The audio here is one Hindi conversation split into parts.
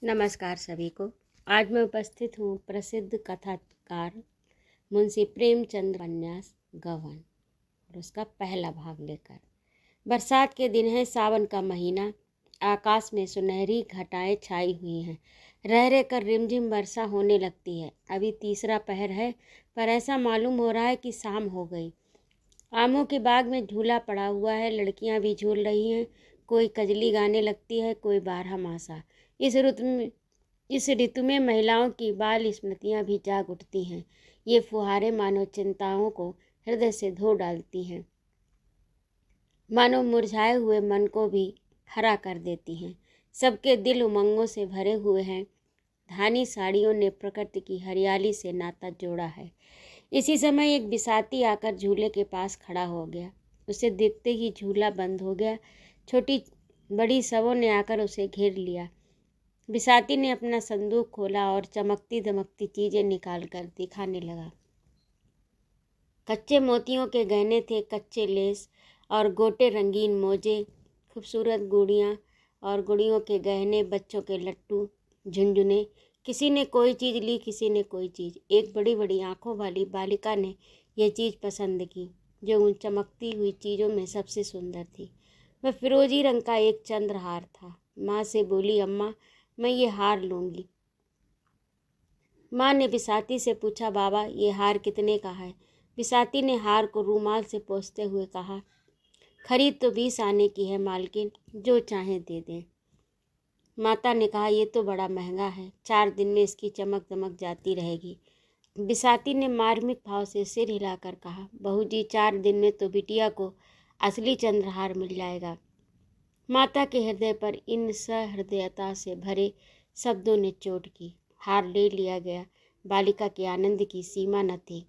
नमस्कार सभी को। आज मैं उपस्थित हूँ प्रसिद्ध कथाकार मुंशी प्रेमचंद उपन्यास गबन और उसका पहला भाग लेकर। बरसात के दिन है, सावन का महीना। आकाश में सुनहरी घटाएं छाई हुई हैं। रह रह कर रिमझिम वर्षा होने लगती है। अभी तीसरा पहर है, पर ऐसा मालूम हो रहा है कि शाम हो गई। आमों के बाग में झूला पड़ा हुआ है, लड़कियां भी झूल रही हैं। कोई कजली गाने लगती है, कोई बारहमासा। इस ऋतु में महिलाओं की बाल स्मृतियाँ भी जाग उठती हैं। ये फुहारें मानो चिंताओं को हृदय से धो डालती हैं, मानो मुरझाए हुए मन को भी हरा कर देती हैं। सबके दिल उमंगों से भरे हुए हैं। धानी साड़ियों ने प्रकृति की हरियाली से नाता जोड़ा है। इसी समय एक बिसाती आकर झूले के पास खड़ा हो गया। उसे देखते ही झूला बंद हो गया। छोटी बड़ी सबों ने आकर उसे घेर लिया। बिसाती ने अपना संदूक खोला और चमकती दमकती चीज़ें निकाल कर दिखाने लगा। कच्चे मोतियों के गहने थे, कच्चे लेस और गोटे रंगीन मोजे, खूबसूरत गुड़ियाँ और गुड़ियों के गहने, बच्चों के लट्टू, झुनझुने। किसी ने कोई चीज़ ली, किसी ने कोई चीज़। एक बड़ी बड़ी आँखों वाली बालिका ने यह चीज़ पसंद की, जो उन चमकती हुई चीज़ों में सबसे सुंदर थी। वह फिरोजी रंग का एक चंद्रहार था। माँ से बोली, अम्मा, मैं ये हार लूँगी। माँ ने बिसाती से पूछा, बाबा, ये हार कितने का है? बिसाती ने हार को रूमाल से पोंछते हुए कहा, खरीद तो 20 आने की है मालकिन, जो चाहें दे दें। माता ने कहा, ये तो बड़ा महंगा है, 4 दिन में इसकी चमक दमक जाती रहेगी। बिसाती ने मार्मिक भाव से सिर हिलाकर कहा, बहू जी, 4 दिन में तो बिटिया को असली चंद्रहार मिल जाएगा। माता के हृदय पर इन सहृदयता से भरे शब्दों ने चोट की। हार ले लिया गया। बालिका के आनंद की सीमा न थी।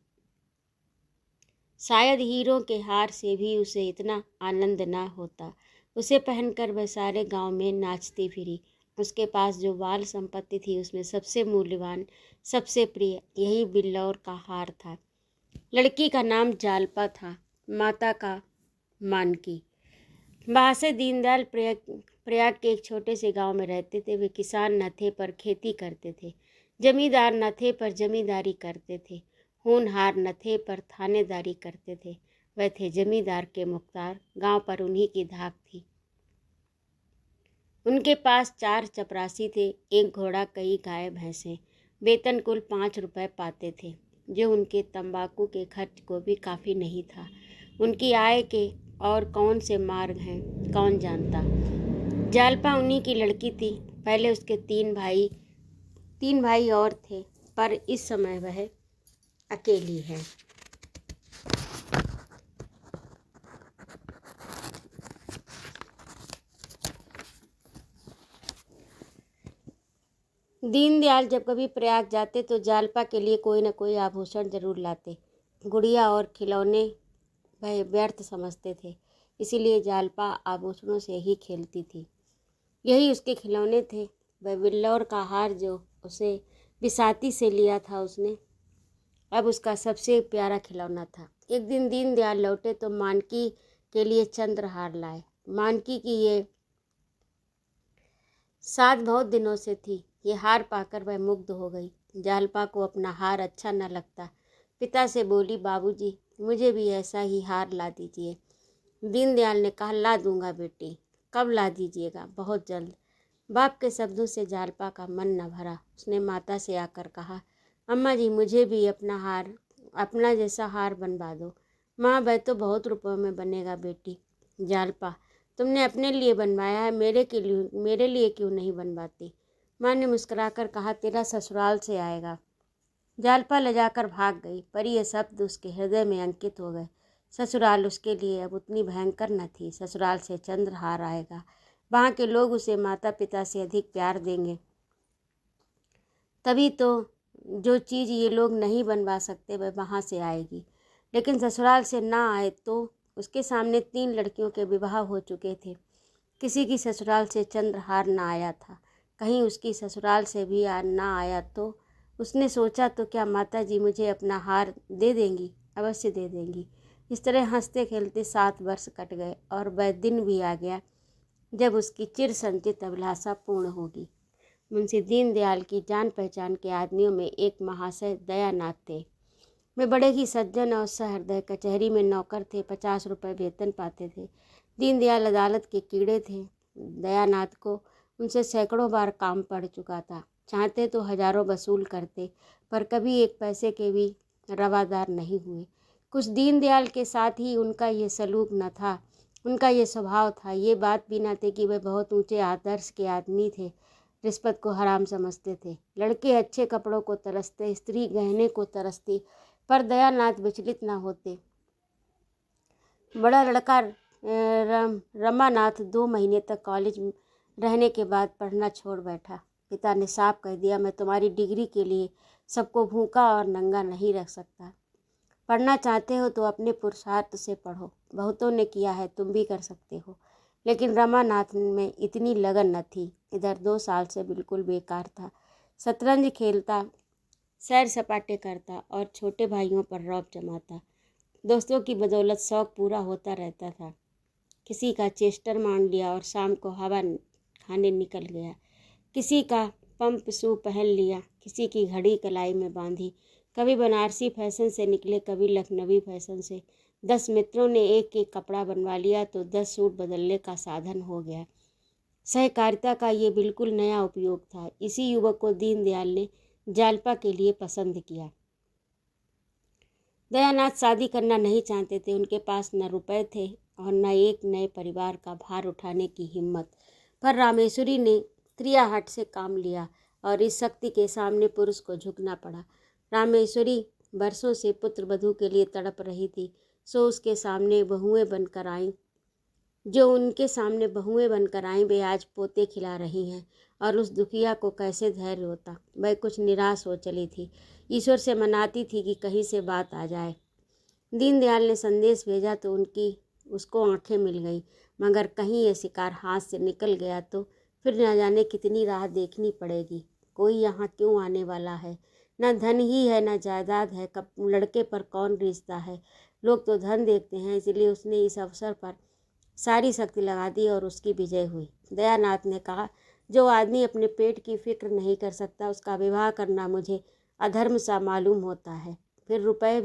शायद हीरों के हार से भी उसे इतना आनंद न होता। उसे पहनकर वह सारे गांव में नाचती फिरी। उसके पास जो बाल संपत्ति थी, उसमें सबसे मूल्यवान, सबसे प्रिय यही बिल्लौर का हार था। लड़की का नाम जालपा था, माता का मानकी। बाहर दीनदयाल प्रयाग के एक छोटे से गांव में रहते थे। वे किसान न थे, पर खेती करते थे। जमींदार न थे, पर जमींदारी करते थे। होनहार न थे, पर थानेदारी करते थे। वह थे जमींदार के मुख्तार। गांव पर उन्हीं की धाक थी। उनके पास 4 चपरासी थे, 1 घोड़ा, कई गाय भैंसें। वेतन कुल 5 रुपये पाते थे, जो उनके तंबाकू के खर्च को भी काफ़ी नहीं था। उनकी आय के और कौन से मार्ग हैं, कौन जानता। जालपा उन्हीं की लड़की थी। पहले उसके 3 भाई और थे, पर इस समय वह अकेली है। दीनदयाल जब कभी प्रयाग जाते तो जालपा के लिए कोई न कोई आभूषण जरूर लाते। गुड़िया और खिलौने वह व्यर्थ समझते थे, इसीलिए जालपा आभूषणों से ही खेलती थी। यही उसके खिलौने थे। वह बिल्लौर का हार जो उसे बिसाती से लिया था, उसने अब उसका सबसे प्यारा खिलौना था। एक दिन दीनदयाल लौटे तो मानकी के लिए चंद्रहार लाए। मानकी की ये साथ बहुत दिनों से थी। ये हार पाकर वह मुग्ध हो गई। जालपा को अपना हार अच्छा न लगता। पिता से बोली, बाबूजी, मुझे भी ऐसा ही हार ला दीजिए। दीनदयाल ने कहा, ला दूंगा बेटी। कब ला दीजिएगा? बहुत जल्द। बाप के शब्दों से जालपा का मन न भरा। उसने माता से आकर कहा, अम्मा जी, मुझे भी अपना जैसा हार बनवा दो। माँ, वह तो बहुत रुपयों में बनेगा बेटी। जालपा, तुमने अपने लिए बनवाया है, मेरे लिए क्यों नहीं बनवाती? माँ ने मुस्कुराकर कहा, तेरा ससुराल से आएगा। जालपा लजाकर भाग गई, पर यह शब्द उसके हृदय में अंकित हो गए। ससुराल उसके लिए अब उतनी भयंकर न थी। ससुराल से चंद्रहार आएगा। वहाँ के लोग उसे माता पिता से अधिक प्यार देंगे। तभी तो जो चीज़ ये लोग नहीं बनवा सकते, वह वहाँ से आएगी। लेकिन ससुराल से ना आए तो उसके सामने 3 लड़कियों के विवाह हो चुके थे। किसी की ससुराल से चंद्रहार ना आया था। कहीं उसकी ससुराल से भी ना आया तो उसने सोचा, तो क्या माता जी मुझे अपना हार दे देंगी? अवश्य दे देंगी। इस तरह हंसते खेलते 7 वर्ष कट गए और वह दिन भी आ गया जब उसकी चिर संचित अभिलाषा पूर्ण होगी। मुंशी दीनदयाल की जान पहचान के आदमियों में एक महाशय दयानाथ थे। वे बड़े ही सज्जन और सहृदय, कचहरी में नौकर थे, 50 रुपये वेतन पाते थे। दीनदयाल अदालत के कीड़े थे। दयानाथ को उनसे सैकड़ों बार काम पड़ चुका था। चाहते तो हजारों वसूल करते, पर कभी एक पैसे के भी रवादार नहीं हुए। कुछ दीनदयाल के साथ ही उनका ये सलूक न था, उनका ये स्वभाव था। ये बात भी न थे कि वे बहुत ऊंचे आदर्श के आदमी थे, रिश्वत को हराम समझते थे। लड़के अच्छे कपड़ों को तरसते, स्त्री गहने को तरसती, पर दयानाथ विचलित न होते। बड़ा लड़का रमानाथ 2 महीने तक कॉलेज रहने के बाद पढ़ना छोड़ बैठा। पिता ने साफ कह दिया, मैं तुम्हारी डिग्री के लिए सबको भूखा और नंगा नहीं रख सकता। पढ़ना चाहते हो तो अपने पुरुषार्थ से पढ़ो, बहुतों ने किया है, तुम भी कर सकते हो। लेकिन रमानाथ में इतनी लगन न थी। इधर 2 साल से बिल्कुल बेकार था। शतरंज खेलता, सैर सपाटे करता और छोटे भाइयों पर रौब जमाता। दोस्तों की बदौलत शौक पूरा होता रहता था। किसी का चेस्टर मान लिया और शाम को हवा खाने निकल गया। किसी का पंप शू पहन लिया, किसी की घड़ी कलाई में बांधी। कभी बनारसी फैशन से निकले, कभी लखनवी फैशन से। 10 मित्रों ने एक एक कपड़ा बनवा लिया तो 10 सूट बदलने का साधन हो गया। सहकारिता का ये बिल्कुल नया उपयोग था। इसी युवक को दीनदयाल ने जालपा के लिए पसंद किया। दयानाथ शादी करना नहीं चाहते थे। उनके पास न रुपए थे और न एक नए परिवार का भार उठाने की हिम्मत। पर रामेश्वरी ने त्रियाहट से काम लिया और इस शक्ति के सामने पुरुष को झुकना पड़ा। रामेश्वरी बरसों से पुत्र वधू के लिए तड़प रही थी, सो उसके सामने बहुएं बनकर आईं। जो उनके सामने बहुएं बनकर आईं, वे आज पोते खिला रही हैं और उस दुखिया को कैसे धैर्य होता। वह कुछ निराश हो चली थी, ईश्वर से मनाती थी कि कहीं से बात आ जाए। दीनदयाल ने संदेश भेजा तो उसको आंखें मिल गईं, मगर कहीं ये शिकार हाथ से निकल गया तो फिर न जाने कितनी राह देखनी पड़ेगी। कोई यहाँ क्यों आने वाला है? न धन ही है, न जायदाद है, कब लड़के पर कौन रिश्ता है? लोग तो धन देखते हैं। इसलिए उसने इस अवसर पर सारी शक्ति लगा दी और उसकी विजय हुई। दयानाथ ने कहा, जो आदमी अपने पेट की फिक्र नहीं कर सकता, उसका विवाह करना मुझे अधर्म सा मालूम होता है। फिर रुपए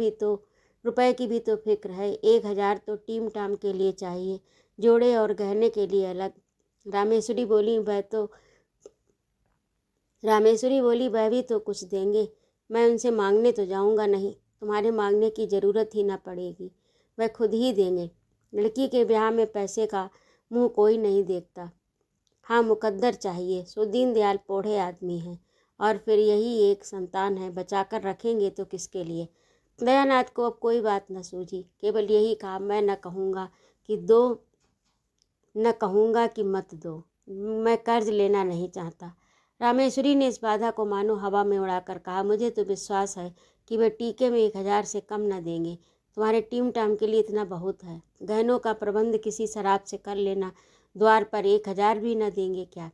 की भी तो फिक्र है। 1000 तो टीम टाम के लिए चाहिए, जोड़े और गहने के लिए अलग। रामेश्वरी बोली, वह भी तो कुछ देंगे। मैं उनसे मांगने तो जाऊंगा नहीं, तुम्हारे मांगने की ज़रूरत ही ना पड़ेगी, वह खुद ही देंगे। लड़की के ब्याह में पैसे का मुंह कोई नहीं देखता। हाँ, मुकद्दर चाहिए। सो दीनदयाल पोढ़े आदमी हैं और फिर यही एक संतान है, बचाकर रखेंगे तो किसके लिए? दयानाथ को अब कोई बात न सूझी, केवल यही कहा, मैं न कहूँगा कि मत दो, मैं कर्ज लेना नहीं चाहता। रामेश्वरी ने इस बाधा को मानो हवा में उड़ाकर कहा, मुझे तो विश्वास है कि वे टीके में 1000 से कम न देंगे। तुम्हारे टीम टाम के लिए इतना बहुत है। गहनों का प्रबंध किसी शराब से कर लेना, द्वार पर 1000 भी न देंगे क्या?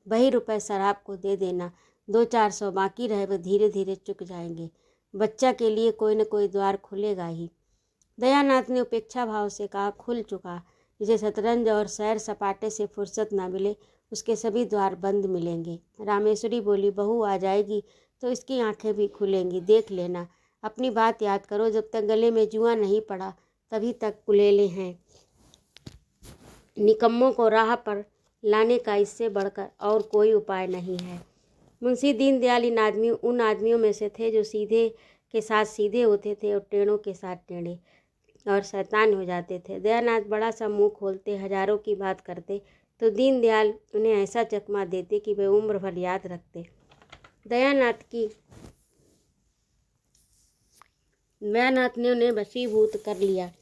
वही रुपए शराब को दे देना, 200-400 बाकी रहे वे धीरे धीरे चुक जाएंगे। बच्चा के लिए कोई न कोई द्वार खुलेगा ही। दयानाथ ने उपेक्षा भाव से कहा, खुल चुका। जिसे शतरंज और सैर सपाटे से फुर्सत ना मिले, उसके सभी द्वार बंद मिलेंगे। रामेश्वरी बोली, बहू आ जाएगी तो इसकी आंखें भी खुलेंगी, देख लेना। अपनी बात याद करो, जब तक गले में जुआ नहीं पड़ा तभी तक कुलेले हैं। निकम्मों को राह पर लाने का इससे बढ़कर और कोई उपाय नहीं है। मुंशी दीनदयाल उन आदमियों में से थे जो सीधे के साथ सीधे होते थे और टेढ़ों के साथ टेढ़े और शैतान हो जाते थे। दयानाथ बड़ा सा मुंह खोलते, हजारों की बात करते तो दीनदयाल उन्हें ऐसा चकमा देते कि वे उम्र भर याद रखते। दयानाथ ने उन्हें वशीभूत कर लिया।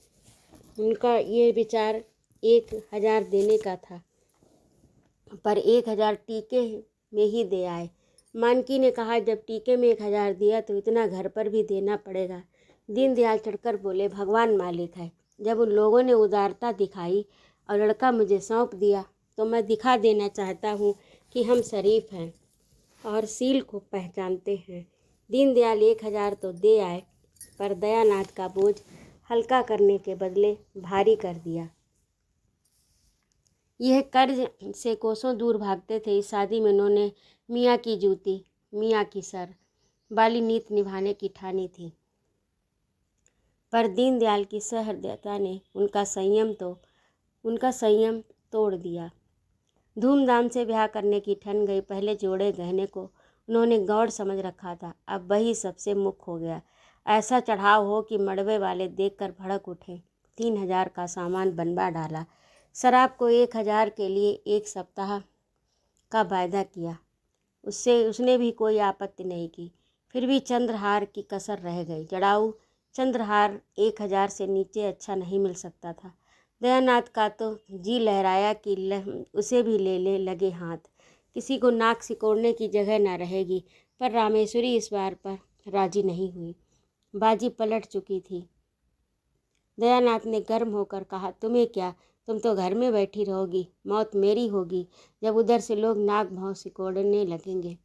उनका ये विचार 1000 देने का था, पर 1000 टीके में ही दे आए। मानकी ने कहा, जब टीके में 1000 दिया तो इतना घर पर भी देना पड़ेगा। दीनदयाल चढ़कर बोले, भगवान मालिक है। जब उन लोगों ने उदारता दिखाई और लड़का मुझे सौंप दिया तो मैं दिखा देना चाहता हूँ कि हम शरीफ हैं और सील को पहचानते हैं। दीनदयाल 1000 तो दे आए, पर दयानाथ का बोझ हल्का करने के बदले भारी कर दिया। यह कर्ज से कोसों दूर भागते थे। इस शादी में उन्होंने मियाँ की जूती, मियाँ की सर वाली नीत निभाने की ठानी थी, पर दीनदयाल की सहृदयता ने उनका संयम तोड़ दिया। धूमधाम से ब्याह करने की ठन गई। पहले जोड़े गहने को उन्होंने गौर समझ रखा था, अब वही सबसे मुख हो गया। ऐसा चढ़ाव हो कि मड़वे वाले देखकर भड़क उठे। 3,000 का सामान बनवा डाला। शराब को 1,000 के लिए 1 सप्ताह का वायदा किया। उसने भी कोई आपत्ति नहीं की। फिर भी चंद्रहार की कसर रह गई। जड़ाऊ चंद्रहार 1,000 से नीचे अच्छा नहीं मिल सकता था। दयानाथ का तो जी लहराया कि उसे भी ले लगे हाथ। किसी को नाक सिकोड़ने की जगह न रहेगी। पर रामेश्वरी इस बार पर राजी नहीं हुई। बाजी पलट चुकी थी। दयानाथ ने गर्म होकर कहा, तुम्हें क्या, तुम तो घर में बैठी रहोगी, मौत मेरी होगी जब उधर से लोग नाक भाव सिकोड़ने लगेंगे।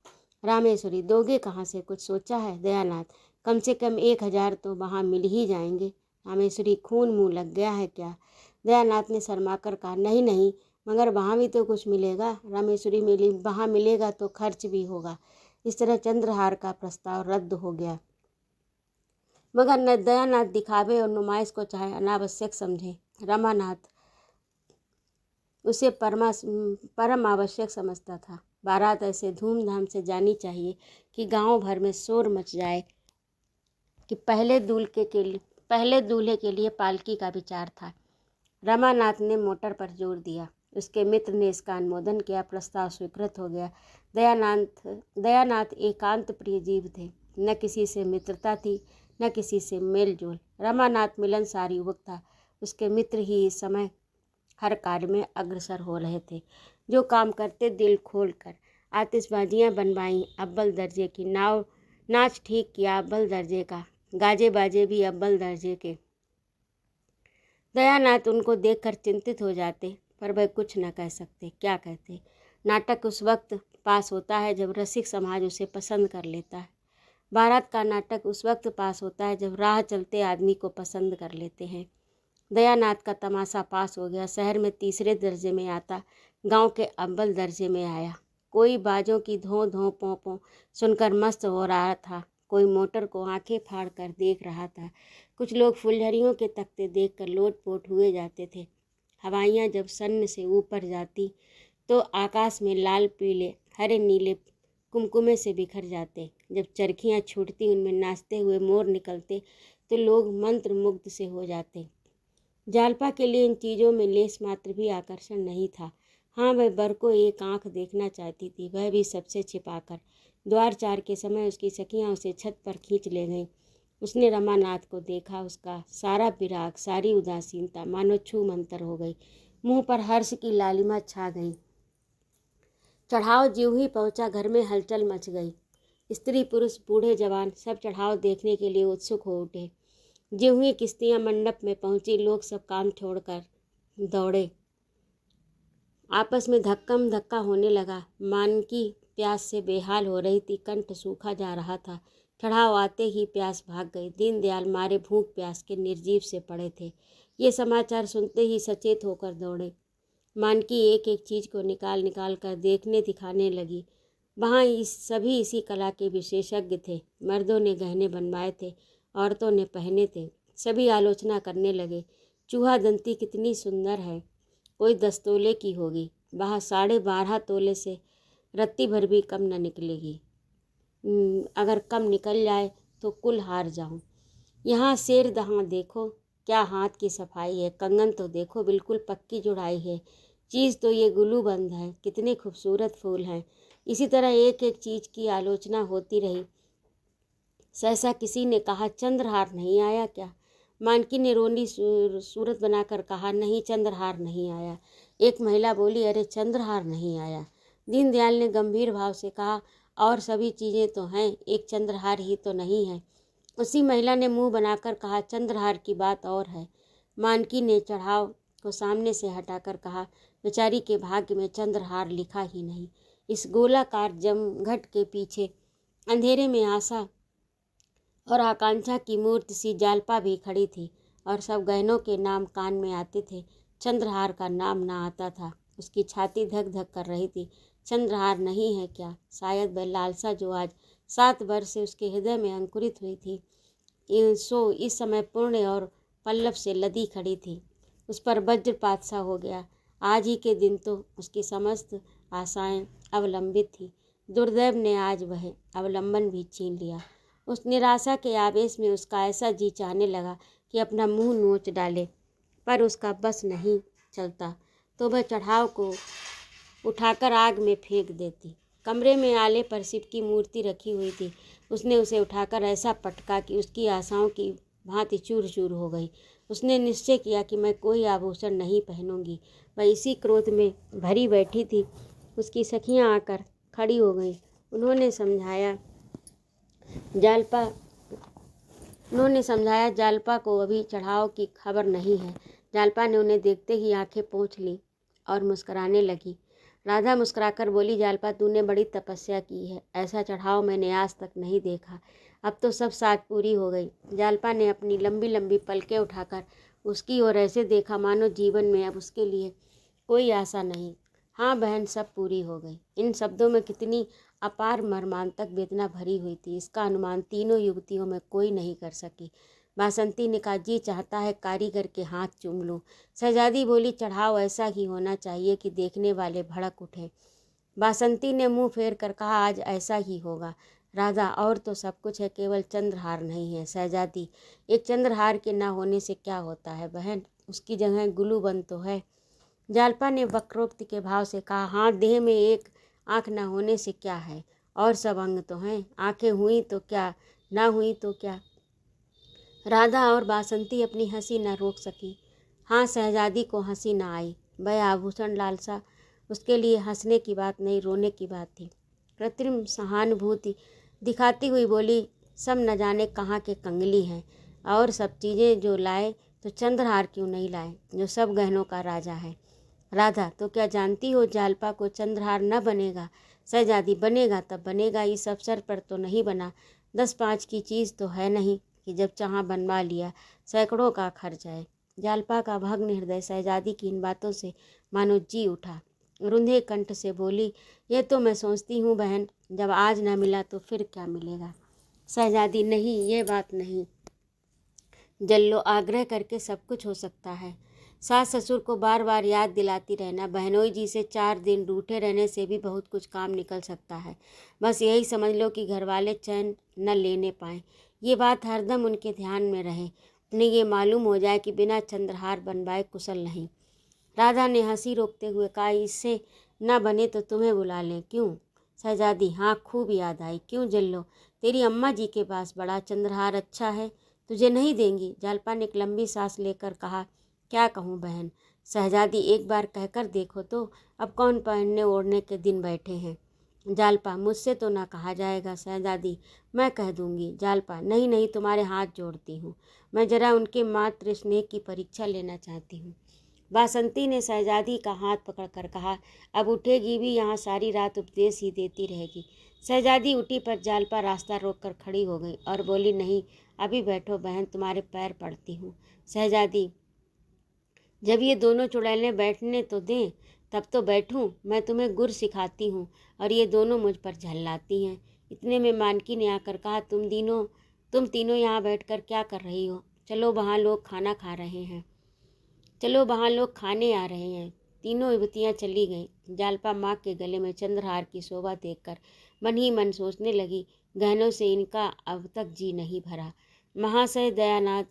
रामेश्वरी, दोगे कहाँ से, कुछ सोचा है? दयानाथ, कम से कम 1,000 तो वहाँ मिल ही जाएंगे। रामेश्वरी, खून मुँह लग गया है क्या? दयानाथ ने शर्माकर कहा, नहीं नहीं, मगर वहाँ भी तो कुछ मिलेगा। रामेश्वरी मिली, वहाँ मिलेगा तो खर्च भी होगा। इस तरह चंद्रहार का प्रस्ताव रद्द हो गया। मगर न दयानाथ दिखावे और नुमाइश को चाहे अनावश्यक समझे, रमानाथ उसे परम आवश्यक समझता था। बारात ऐसे धूमधाम से जानी चाहिए कि गांव भर में शोर मच जाए कि पहले दूल्हे के लिए पालकी का विचार था। रमानाथ ने मोटर पर जोर दिया। उसके मित्र ने इसका अनुमोदन किया। प्रस्ताव स्वीकृत हो गया। दयानाथ एकांत प्रिय जीव थे। न किसी से मित्रता थी, न किसी से मेल जोल। रमानाथ मिलनसार युवक था। उसके मित्र ही इस समय हर कार्य में अग्रसर हो रहे थे। जो काम करते दिल खोल कर। आतिशबाजियाँ बनवाईं अव्वल दर्जे की, नाच ठीक किया अव्वल दर्जे का, गाजे बाजे भी अव्वल दर्जे के। दयानाथ उनको देखकर चिंतित हो जाते, पर वह कुछ न कह सकते। क्या कहते? नाटक उस वक्त पास होता है जब रसिक समाज उसे पसंद कर लेता है। बारात का नाटक उस वक्त पास होता है जब राह चलते आदमी को पसंद कर लेते हैं। दयानाथ का तमाशा पास हो गया। शहर में 3रे दर्जे में आता, गांव के अव्वल दर्जे में आया। कोई बाजों की धों धों पों पों सुनकर मस्त हो रहा था, कोई मोटर को आंखें फाड़ कर देख रहा था। कुछ लोग फुलझड़ियों के तख्ते देखकर लोटपोट हुए जाते थे। हवाइयाँ जब सन्न से ऊपर जाती तो आकाश में लाल पीले हरे नीले कुमकुमे से बिखर जाते। जब चरखियाँ छूटती, उनमें नाचते हुए मोर निकलते तो लोग मंत्र मुग्ध से हो जाते। जालपा के लिए इन चीज़ों में लेस मात्र भी आकर्षण नहीं था। हाँ, वह बर को एक आंख देखना चाहती थी, वह भी सबसे छिपाकर। द्वार 4 के समय उसकी सखियाँ उसे छत पर खींच ले गईं। उसने रमानाथ को देखा। उसका सारा विराग, सारी उदासीनता मानो छू मंतर हो गई। मुंह पर हर्ष की लालिमा छा गई। चढ़ाव ज्यों ही पहुंचा, घर में हलचल मच गई। स्त्री पुरुष बूढ़े जवान सब चढ़ाव देखने के लिए उत्सुक हो उठे। ज्यों ही किश्तियाँ मंडप में पहुंची, लोग सब काम छोड़कर दौड़े। आपस में धक्कम धक्का होने लगा। मानकी प्यास से बेहाल हो रही थी, कंठ सूखा जा रहा था। चढ़ाव आते ही प्यास भाग गई। दीनदयाल मारे भूख प्यास के निर्जीव से पड़े थे। ये समाचार सुनते ही सचेत होकर दौड़े। मानकी एक एक चीज़ को निकाल निकाल कर देखने दिखाने लगी। वहाँ सभी इसी कला के विशेषज्ञ थे। मर्दों ने गहने बनवाए थे, औरतों ने पहने थे। सभी आलोचना करने लगे, चूहा दंती कितनी सुंदर है, कोई 10 तोले की होगी, वहाँ 12.5 तोले से रत्ती भर भी कम न निकलेगी। अगर कम निकल जाए तो कुल हार जाऊं। यहाँ शेर दहाँ देखो, क्या हाथ की सफाई है। कंगन तो देखो, बिल्कुल पक्की जुड़ाई है। चीज़ तो ये गुलूबंद है, कितने खूबसूरत फूल हैं। इसी तरह एक एक चीज़ की आलोचना होती रही। सहसा किसी ने कहा, चंद्रहार नहीं आया क्या? मानकी ने रोनी सूरत बनाकर कहा, नहीं, चंद्रहार नहीं आया। एक महिला बोली, अरे चंद्रहार नहीं आया। दीनदयाल ने गंभीर भाव से कहा, और सभी चीज़ें तो हैं, एक चंद्रहार ही तो नहीं है। उसी महिला ने मुंह बनाकर कहा, चंद्रहार की बात और है। मानकी ने चढ़ाव को सामने से हटाकर कहा, बेचारी के भाग्य में चंद्रहार लिखा ही नहीं। इस गोलाकार जमघट के पीछे अंधेरे में आशा और आकांक्षा की मूर्ति सी जालपा भी खड़ी थी, और सब गहनों के नाम कान में आते थे, चंद्रहार का नाम ना आता था। उसकी छाती धक धक कर रही थी। चंद्रहार नहीं है क्या? शायद वह लालसा जो आज 7 वर्ष से उसके हृदय में अंकुरित हुई थी, सो इस समय पूर्ण और पल्लव से लदी खड़ी थी। उस पर वज्रपात सा हो गया। आज ही के दिन तो उसकी समस्त आशाएं अवलंबित थी। दुर्दैव ने आज वह अवलंबन भी छीन लिया। उस निराशा के आवेश में उसका ऐसा जी चाहने लगा कि अपना मुंह नोच डाले, पर उसका बस नहीं चलता तो वह चढ़ाव को उठाकर आग में फेंक देती। कमरे में आले पर शिव की मूर्ति रखी हुई थी। उसने उसे उठाकर ऐसा पटका कि उसकी आशाओं की भांति चूर चूर हो गई। उसने निश्चय किया कि मैं कोई आभूषण नहीं पहनूंगी। वह इसी क्रोध में भरी बैठी थी। उसकी सखियां आकर खड़ी हो गईं। उन्होंने समझाया जालपा को अभी चढ़ाव की खबर नहीं है। जालपा ने उन्हें देखते ही आंखें पोंछ ली और मुस्कुराने लगी। राधा मुस्कुराकर बोली, जालपा तूने बड़ी तपस्या की है, ऐसा चढ़ाव मैंने आज तक नहीं देखा। अब तो सब साथ पूरी हो गई। जालपा ने अपनी लंबी लंबी पलकें उठाकर उसकी ओर ऐसे देखा मानो जीवन में अब उसके लिए कोई आशा नहीं। हाँ बहन, सब पूरी हो गई। इन शब्दों में कितनी अपार मर्मांतक वेदना भरी हुई थी, इसका अनुमान तीनों युवतियों में कोई नहीं कर सकी। बासंती ने कहा, जी चाहता है कारीगर के हाथ चूम लूं। शहजादी बोली, चढ़ाव ऐसा ही होना चाहिए कि देखने वाले भड़क उठें। बासंती ने मुंह फेर कर कहा, आज ऐसा ही होगा। राधा, और तो सब कुछ है, केवल चंद्रहार नहीं है। शहजादी, एक चंद्रहार के ना होने से क्या होता है बहन, उसकी जगह गुलूबंद तो है। जालपा ने वक्रोक्ति के भाव से कहा, हाँ देह में एक आँख न होने से क्या है, और सब अंग तो हैं। आँखें हुई तो क्या, ना हुई तो क्या। राधा और बासंती अपनी हंसी न रोक सकी। हाँ, शहजादी को हंसी न आई। वह आभूषण लालसा उसके लिए हंसने की बात नहीं, रोने की बात थी। कृत्रिम सहानुभूति दिखाती हुई बोली, सब न जाने कहाँ के कंगली हैं, और सब चीज़ें जो लाए तो चंद्रहार क्यों नहीं लाए, जो सब गहनों का राजा है। राधा, तो क्या जानती हो जालपा को चंद्रहार न बनेगा? शहजादी, बनेगा तब बनेगा, इस अवसर पर तो नहीं बना। 10-5 की चीज़ तो है नहीं कि जब चाह बनवा लिया। सैकड़ों का खर्च है। जालपा का भग्न हृदय शहजादी की इन बातों से मानो जी उठा। रुंधे कंठ से बोली, ये तो मैं सोचती हूँ बहन, जब आज न मिला तो फिर क्या मिलेगा। शहजादी, नहीं, ये बात नहीं। जल्लो, आग्रह करके सब कुछ हो सकता है। सास ससुर को बार बार याद दिलाती रहना, बहनोई जी से 4 दिन रूठे रहने से भी बहुत कुछ काम निकल सकता है। बस यही समझ लो कि घर वाले चैन न लेने पाएँ। ये बात हरदम उनके ध्यान में रहे। उन्हें ये मालूम हो जाए कि बिना चंद्रहार बनवाए कुशल नहीं। राधा ने हंसी रोकते हुए कहा, इससे न बने तो तुम्हें बुला लें। क्यों? शहजादी, हाँ खूब याद आई। क्यों जल्लो, तेरी अम्मा जी के पास बड़ा चंद्रहार अच्छा है, तुझे नहीं देंगी? जालपा ने एक लंबी सांस लेकर कहा, क्या कहूँ बहन। शहजादी, एक बार कहकर देखो तो, अब कौन पहनने ओढ़ने के दिन बैठे हैं। जालपा, मुझसे तो ना कहा जाएगा। शहजादी, मैं कह दूंगी। जालपा, नहीं नहीं, तुम्हारे हाथ जोड़ती हूँ, मैं जरा उनके मातृ स्नेह की परीक्षा लेना चाहती हूँ। बासंती ने शहजादी का हाथ पकड़कर कहा, अब उठेगी भी, यहाँ सारी रात उपदेश ही देती रहेगी। शहजादी उठी, पर जालपा रास्ता रोककर खड़ी हो गई और बोली, नहीं, अभी बैठो बहन, तुम्हारे पैर पड़ती हूँ। शहजादी, जब ये दोनों चुड़ैलें बैठने तो दें, तब तो बैठूं। मैं तुम्हें गुर सिखाती हूँ और ये दोनों मुझ पर झल्लाती हैं। इतने में मानकी ने आकर कहा, तुम तीनों यहाँ बैठकर क्या कर रही हो? चलो, वहाँ लोग खाना खा रहे हैं, चलो वहाँ लोग खाने आ रहे हैं। तीनों युवतियाँ चली गईं। जालपा माँ के गले में चंद्रहार की शोभा देखकर मन ही मन सोचने लगी, गहनों से इनका अब तक जी नहीं भरा। महाशय दयानाथ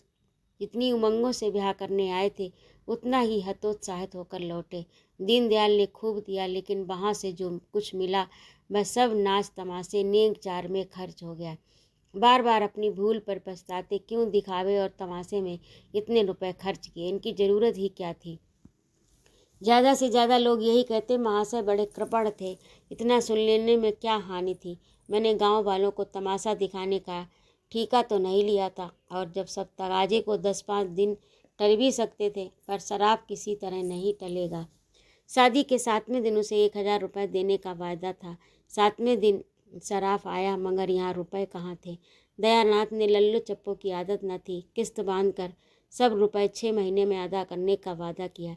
जितनी उमंगों से ब्याह करने आए थे, उतना ही हतोत्साहित होकर लौटे। दीनदयाल ने खूब दिया, लेकिन वहाँ से जो कुछ मिला वह सब नाच तमाशे नेक चार में खर्च हो गया। बार बार अपनी भूल पर पछताते, क्यों दिखावे और तमाशे में इतने रुपए खर्च किए, इनकी ज़रूरत ही क्या थी। ज़्यादा से ज़्यादा लोग यही कहते, महाशय बड़े कृपण थे, इतना सुन लेने में क्या हानि थी। मैंने गांव वालों को तमाशा दिखाने का ठीका तो नहीं लिया था, और जब सब तगाजे को 10-5 दिन टल भी सकते थे, पर शराब किसी तरह नहीं टलेगा। शादी के 7वें दिन उसे 1000 रुपये देने का वायदा था। 7वें दिन सराफ आया, मगर यहाँ रुपए कहाँ थे। दयानाथ ने लल्लू चप्पो की आदत न थी, किस्त बांधकर सब रुपए 6 महीने में अदा करने का वादा किया।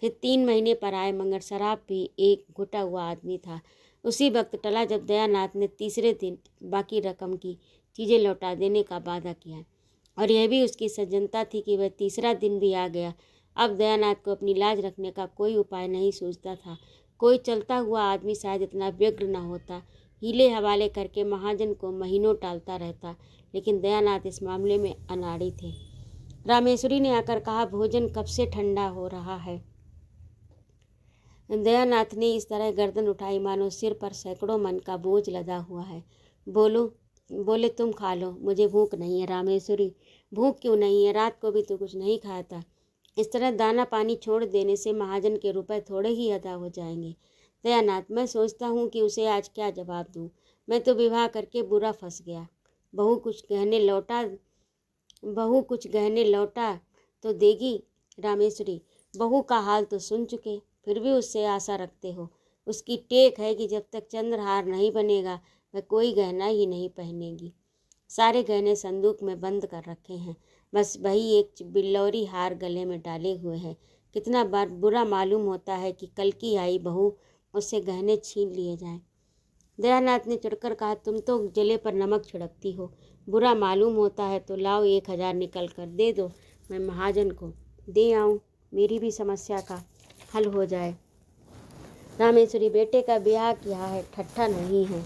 फिर 3 महीने पर आए, मगर शराब भी एक घुटा हुआ आदमी था। उसी वक्त टला जब दयानाथ ने तीसरे दिन बाकी रकम की चीज़ें लौटा देने का वादा किया, और यह भी उसकी सज्जनता थी कि वह तीसरा दिन भी आ गया। अब दयानाथ को अपनी लाज रखने का कोई उपाय नहीं सूझता था। कोई चलता हुआ आदमी शायद इतना व्यग्र न होता, हीले हवाले करके महाजन को महीनों टालता रहता, लेकिन दयानाथ इस मामले में अनाड़ी थे। रामेश्वरी ने आकर कहा, भोजन कब से ठंडा हो रहा है। दयानाथ ने इस तरह गर्दन उठाई मानो सिर पर सैकड़ों मन का बोझ लदा हुआ है। बोले, तुम खा लो, मुझे भूख नहीं है। रामेश्वरी, भूख क्यों नहीं है, रात को भी तो कुछ नहीं खाया था। इस तरह दाना पानी छोड़ देने से महाजन के रुपए थोड़े ही अदा हो जाएंगे। दयानाथ, मैं सोचता हूँ कि उसे आज क्या जवाब दूँ। मैं तो विवाह करके बुरा फंस गया। बहू कुछ गहने लौटा तो देगी। रामेश्वरी, बहू का हाल तो सुन चुके, फिर भी उससे आशा रखते हो। उसकी टेक है कि जब तक चंद्रहार नहीं बनेगा वह कोई गहना ही नहीं पहनेगी। सारे गहने संदूक में बंद कर रखे हैं, बस वही एक बिल्लौरी हार गले में डाले हुए है। कितना बार बुरा मालूम होता है कि कल की आई बहू उससे गहने छीन लिए जाएं। दयानाथ ने चिढ़कर कहा, तुम तो जले पर नमक छिड़कती हो। बुरा मालूम होता है तो लाओ 1000 निकल कर दे दो, मैं महाजन को दे आऊँ, मेरी भी समस्या का हल हो जाए। रामेश्वरी, बेटे का ब्याह किया है, ठट्ठा नहीं है।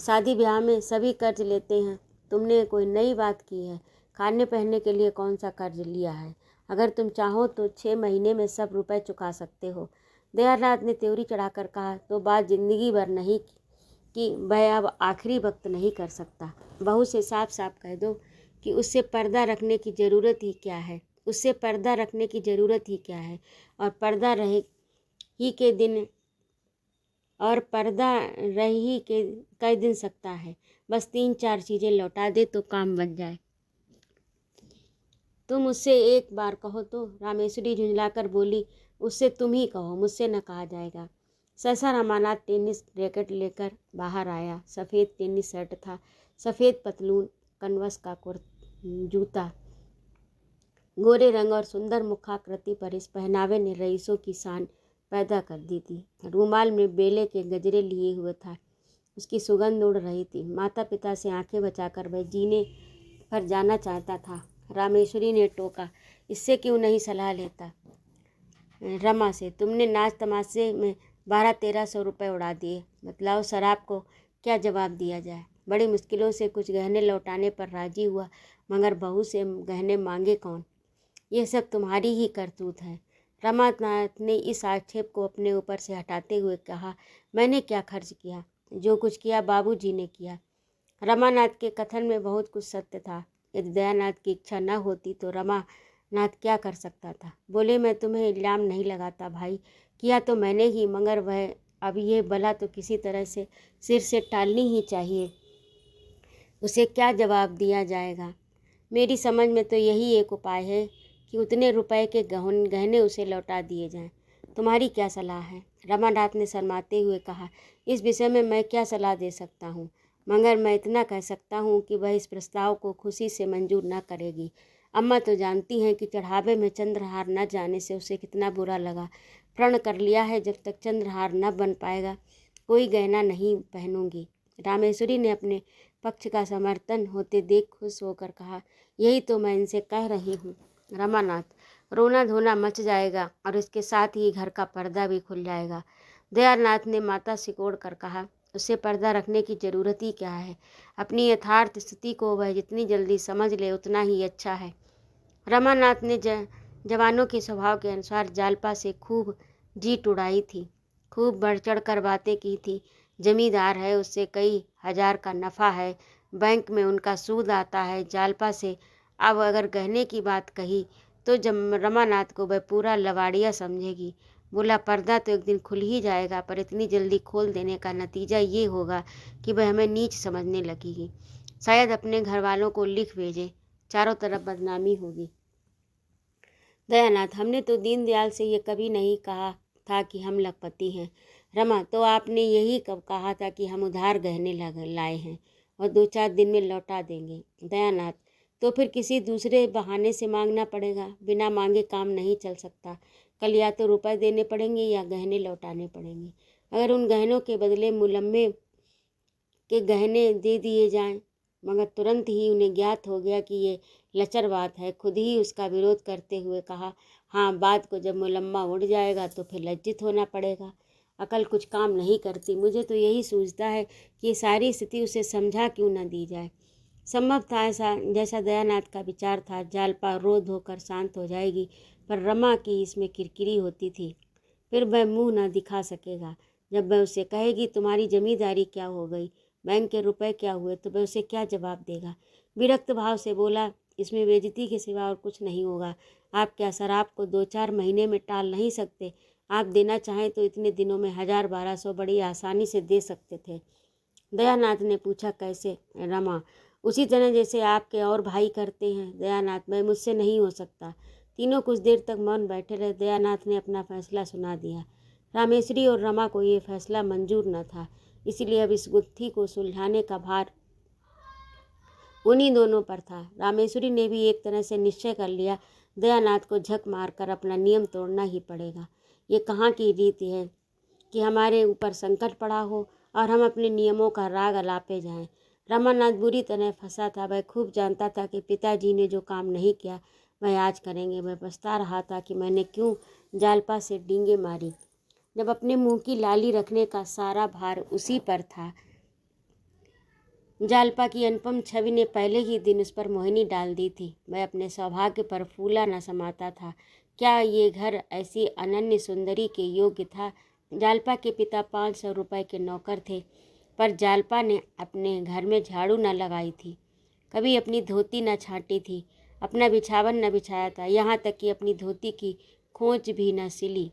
शादी ब्याह में सभी कर्ज लेते हैं, तुमने कोई नई बात की है। खाने पहनने के लिए कौन सा कर्ज लिया है। अगर तुम चाहो तो 6 महीने में सब रुपए चुका सकते हो। दयानाथ ने त्योरी चढ़ाकर कहा, तो बात जिंदगी भर नहीं कि वह अब आखिरी वक्त नहीं कर सकता। बहू से साफ साफ कह दो कि उससे पर्दा रखने की ज़रूरत ही क्या है। और पर्दा रह ही के कई दिन सकता है। बस 3-4 चीज़ें लौटा दे तो काम बन जाए। तुम उससे एक बार कहो तो। रामेश्वरी झुंझलाकर बोली, उससे तुम ही कहो, मुझसे न कहा जाएगा। सहसा रमानाथ टेनिस रैकेट लेकर बाहर आया। सफ़ेद टेनिस शर्ट था, सफ़ेद पतलून, कनवस का जूता। गोरे रंग और सुंदर मुखाकृति पर इस पहनावे ने रईसों की शान पैदा कर दी थी। रूमाल में बेले के गजरे लिए हुए था, उसकी सुगंध उड़ रही थी। माता पिता से आंखें बचाकर वह जीने पर जाना चाहता था। रामेश्वरी ने टोका, इससे क्यों नहीं सलाह लेता। रमा से, तुमने नाच तमाशे में 1200-1300 रुपये उड़ा दिए, बतलाओ शराब को क्या जवाब दिया जाए। बड़ी मुश्किलों से कुछ गहने लौटाने पर राजी हुआ, मगर बहू से गहने मांगे कौन। यह सब तुम्हारी ही करतूत है। रमानाथ ने इस आक्षेप को अपने ऊपर से हटाते हुए कहा, मैंने क्या खर्च किया, जो कुछ किया बाबूजी ने किया। रमानाथ के कथन में बहुत कुछ सत्य था। यदि दयानाथ की इच्छा न होती तो रमानाथ क्या कर सकता था। बोले, मैं तुम्हें इल्ज़ाम नहीं लगाता भाई, किया तो मैंने ही, मगर वह अब ये बला तो किसी तरह से सिर से टालनी ही चाहिए। उसे क्या जवाब दिया जाएगा। मेरी समझ में तो यही एक उपाय है कि उतने रुपए के गहने उसे लौटा दिए जाएं। तुम्हारी क्या सलाह है। रमानाथ ने शर्माते हुए कहा, इस विषय में मैं क्या सलाह दे सकता हूँ, मगर मैं इतना कह सकता हूँ कि वह इस प्रस्ताव को खुशी से मंजूर न करेगी। अम्मा तो जानती हैं कि चढ़ावे में चंद्रहार न जाने से उसे कितना बुरा लगा। प्रण कर लिया है, जब तक चंद्रहार न बन पाएगा कोई गहना नहीं पहनूंगी। रामेश्वरी ने अपने पक्ष का समर्थन होते देख खुश होकर कहा, यही तो मैं इनसे कह रही हूँ। रमानाथ, रोना धोना मच जाएगा और इसके साथ ही घर का पर्दा भी खुल जाएगा। दयानाथ ने माता सिकोड़ कर कहा, उससे पर्दा रखने की ज़रूरत ही क्या है। अपनी यथार्थ स्थिति को वह जितनी जल्दी समझ ले उतना ही अच्छा है। रमानाथ ने जवानों के स्वभाव के अनुसार जालपा से खूब जीत उड़ाई थी, खूब बढ़ चढ़ कर बातें की थी। जमींदार है, उससे कई हजार का नफ़ा है, बैंक में उनका सूद आता है। जालपा से अब अगर गहने की बात कही तो रमानाथ को वह पूरा लवाड़िया समझेगी। बोला, पर्दा तो एक दिन खुल ही जाएगा, पर इतनी जल्दी खोल देने का नतीजा ये होगा कि वह हमें नीच समझने लगेगी। शायद अपने घर वालों को लिख भेजे, चारों तरफ बदनामी होगी। दयानाथ, हमने तो दीनदयाल से ये कभी नहीं कहा था कि हम लखपति हैं। रमा, तो आपने यही कब कहा था कि हम उधार गहने लाए हैं और 2-4 दिन में लौटा देंगे। दयानाथ, तो फिर किसी दूसरे बहाने से मांगना पड़ेगा, बिना मांगे काम नहीं चल सकता। कल या तो रुपए देने पड़ेंगे या गहने लौटाने पड़ेंगे। अगर उन गहनों के बदले मुलम्मे के गहने दे दिए जाएं, मगर तुरंत ही उन्हें ज्ञात हो गया कि ये लचर बात है। खुद ही उसका विरोध करते हुए कहा, हाँ, बात को जब मुलम्मा उड़ जाएगा तो फिर लज्जित होना पड़ेगा। अकल कुछ काम नहीं करती। मुझे तो यही सूझता है कि ये सारी स्थिति उसे समझा क्यों न दी जाए। संभव था ऐसा, जैसा दयानाथ का विचार था, जालपा रो धोकर शांत हो जाएगी, पर रमा की इसमें किरकिरी होती थी। फिर वह मुंह न दिखा सकेगा। जब वह उसे कहेगी तुम्हारी जमींदारी क्या हो गई, बैंक के रुपए क्या हुए, तो वह उसे क्या जवाब देगा। विरक्त भाव से बोला, इसमें बेइज्जती के सिवा और कुछ नहीं होगा। आप क्या शराब को 2-4 महीने में टाल नहीं सकते? आप देना चाहें तो इतने दिनों में 1000-1200 बड़ी आसानी से दे सकते थे। दयानाथ ने पूछा, कैसे? रमा, उसी तरह जैसे आपके और भाई करते हैं। दयानाथ, मैं मुझसे नहीं हो सकता। तीनों कुछ देर तक मौन बैठे रहे। दयानाथ ने अपना फैसला सुना दिया। रामेश्वरी और रमा को ये फैसला मंजूर न था, इसलिए अब इस गुत्थी को सुलझाने का भार उन्हीं दोनों पर था। रामेश्वरी ने भी एक तरह से निश्चय कर लिया, दयानाथ को झक मारकर अपना नियम तोड़ना ही पड़ेगा। ये कहाँ की रीति है कि हमारे ऊपर संकट पड़ा हो और हम अपने नियमों का राग अलापे जाएं। रमानाथ बुरी तरह फंसा था। वह खूब जानता था कि पिताजी ने जो काम नहीं किया वह आज करेंगे। वह पछता रहा था कि मैंने क्यों जालपा से डींगे मारी, जब अपने मुंह की लाली रखने का सारा भार उसी पर था। जालपा की अनुपम छवि ने पहले ही दिन उस पर मोहिनी डाल दी थी। वह अपने सौभाग्य पर फूला न समाता था। क्या ये घर ऐसी अनन्य सुंदरी के योग्य था? जालपा के पिता 500 रुपये के नौकर थे, पर जालपा ने अपने घर में झाड़ू न लगाई थी, कभी अपनी धोती न छाँटी थी, अपना बिछावन न बिछाया था, यहाँ तक कि अपनी धोती की खोंच भी न सिली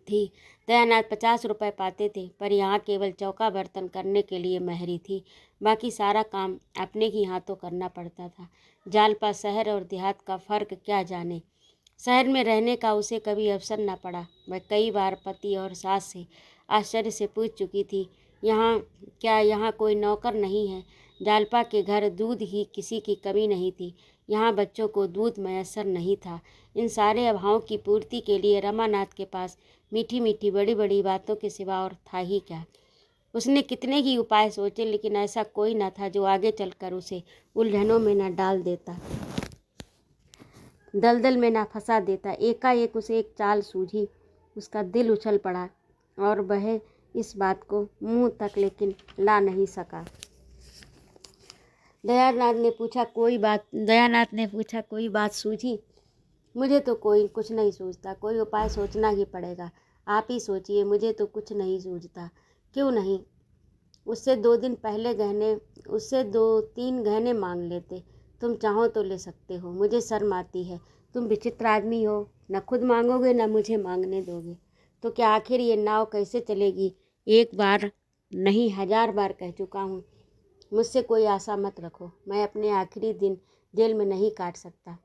थी। दयानाथ 50 रुपये पाते थे, पर यहाँ केवल चौका बर्तन करने के लिए महरी थी। बाकी सारा काम अपने ही हाथों करना पड़ता था। जालपा शहर और देहात का फ़र्क क्या जाने। शहर में रहने का उसे कभी अवसर न पड़ा। वह कई बार पति और सास से आश्चर्य से पूछ चुकी थी, यहाँ कोई नौकर नहीं है? जालपा के घर दूध ही किसी की कमी नहीं थी। यहाँ बच्चों को दूध मैसर नहीं था। इन सारे अभावों की पूर्ति के लिए रमानाथ के पास मीठी मीठी बड़ी बड़ी बातों के सिवा और था ही क्या। उसने कितने ही उपाय सोचे, लेकिन ऐसा कोई न था जो आगे चलकर उसे उलझनों में न डाल देता, दलदल में न फंसा देता। एकाएक उसे एक चाल सूझी। उसका दिल उछल पड़ा और वह इस बात को मुंह तक लेकिन ला नहीं सका। दयानाथ ने पूछा, कोई बात सूझी? मुझे तो कोई कुछ नहीं सूझता। कोई उपाय सोचना ही पड़ेगा। आप ही सोचिए। मुझे तो कुछ नहीं सूझता। क्यों नहीं? उससे 2-3 गहने मांग लेते। तुम चाहो तो ले सकते हो। मुझे शर्म आती है। तुम विचित्र आदमी हो, न खुद मांगोगे न मुझे मांगने दोगे। तो क्या आखिर ये नाव कैसे चलेगी? एक बार नहीं 1000 बार कह चुका हूँ, मुझसे कोई आशा मत रखो। मैं अपने आखिरी दिन जेल में नहीं काट सकता।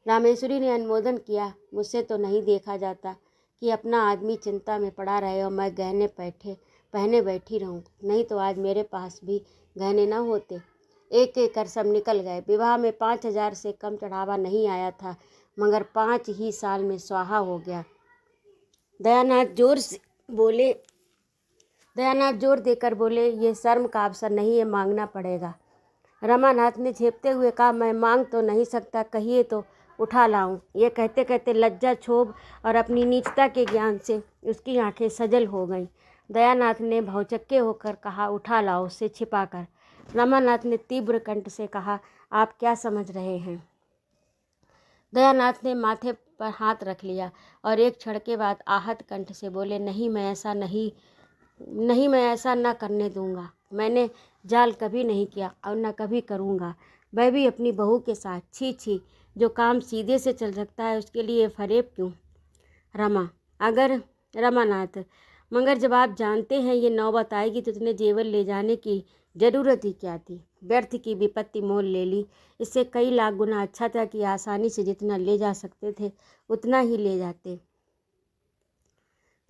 रामेश्वरी ने अनुमोदन किया। मुझसे तो नहीं देखा जाता कि अपना आदमी चिंता में पड़ा रहे और मैं गहने पहने बैठी रहूं। नहीं तो आज मेरे पास भी गहने न होते। एक एक कर सब निकल गए। विवाह में 5000 से कम चढ़ावा नहीं आया था, मगर 5 ही साल में स्वाहा हो गया। दयानाथ जोर देकर बोले, ये शर्म का अवसर नहीं है, मांगना पड़ेगा। रमानाथ ने झेपते हुए कहा, मैं मांग तो नहीं सकता, कहिए तो उठा लाऊं। ये कहते कहते लज्जा, क्षोभ और अपनी नीचता के ज्ञान से उसकी आंखें सजल हो गईं। दयानाथ ने भौचक्के होकर कहा, उठा लाओ, उससे छिपा कर। रमानाथ ने तीव्र कंठ से कहा, आप क्या समझ रहे हैं? दयानाथ ने माथे पर हाथ रख लिया और एक क्षण के बाद आहत कंठ से बोले, नहीं, मैं ऐसा न करने दूंगा। मैंने जाल कभी नहीं किया और न कभी करूंगा, वह भी अपनी बहू के साथ। छी छी, जो काम सीधे से चल सकता है उसके लिए फरेब क्यों? रमानाथ, मगर जब आप जानते हैं ये नौबत आएगी तो इतने जेवर ले जाने की ज़रूरत ही क्या थी? व्यर्थ की विपत्ति मोल ले ली। इससे कई लाख गुना अच्छा था कि आसानी से जितना ले जा सकते थे उतना ही ले जाते।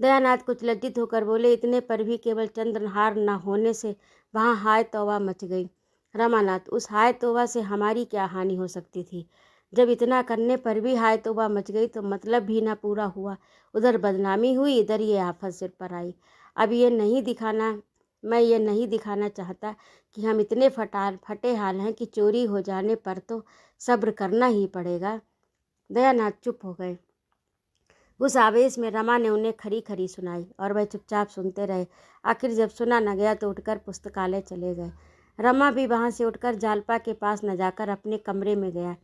दयानाथ कुछ लज्जित होकर बोले, इतने पर भी केवल चंद्रहार न होने से वहाँ हाय तौबा मच गई। रमानाथ, उस हाय तौबा से हमारी क्या हानि हो सकती थी? जब इतना करने पर भी हाय तौबा मच गई तो मतलब भी ना पूरा हुआ। उधर बदनामी हुई, इधर ये आफत सिर पर आई। अब मैं ये नहीं दिखाना चाहता कि हम इतने फटे हाल हैं कि चोरी हो जाने पर तो सब्र करना ही पड़ेगा। दयानाथ चुप हो गए। उस आवेश में रमा ने उन्हें खरी खरी सुनाई और वह चुपचाप सुनते रहे। आखिर जब सुना न गया तो उठकर पुस्तकालय चले गए। रमा भी वहाँ से उठकर जालपा के पास न जाकर अपने कमरे में गया।